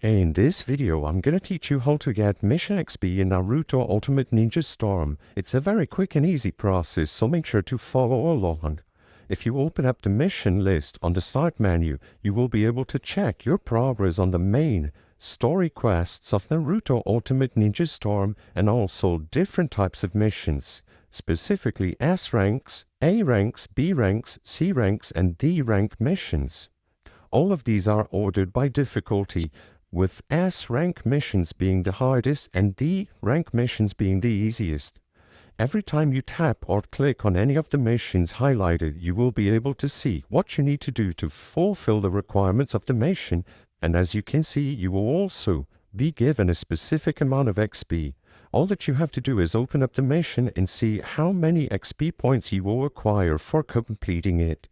In this video, I'm gonna teach you how to get Mission XP in Naruto Ultimate Ninja Storm. It's a very quick and easy process, so make sure to follow along. If you open up the mission list on the start menu, you will be able to check your progress on the main story quests of Naruto Ultimate Ninja Storm and also different types of missions, specifically S ranks, A ranks, B ranks, C ranks, and D rank missions. All of these are ordered by difficulty, with S rank missions being the hardest and D rank missions being the easiest. Every time you tap or click on any of the missions highlighted, you will be able to see what you need to do to fulfill the requirements of the mission, and as you can see, you will also be given a specific amount of XP. All that you have to do is open up the mission and see how many XP points you will acquire for completing it.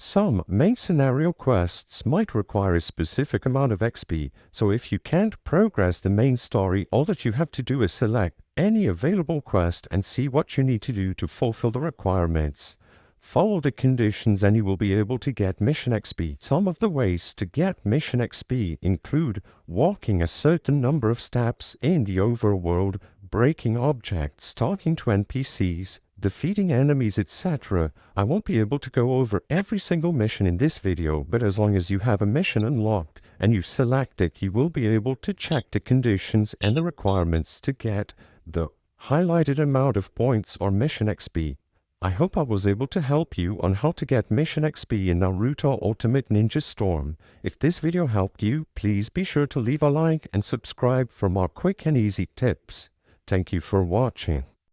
Some main scenario quests might require a specific amount of XP, so if you can't progress the main story, all that you have to do is select any available quest and see what you need to do to fulfill the requirements. Follow the conditions and you will be able to get Mission XP. Some of the ways to get Mission XP include walking a certain number of steps in the overworld, breaking objects, talking to NPCs, defeating enemies, etc. I won't be able to go over every single mission in this video, but as long as you have a mission unlocked and you select it, you will be able to check the conditions and the requirements to get the highlighted amount of points or Mission XP. I hope I was able to help you on how to get Mission XP in Naruto Ultimate Ninja Storm. If this video helped you, please be sure to leave a like and subscribe for more quick and easy tips. Thank you for watching.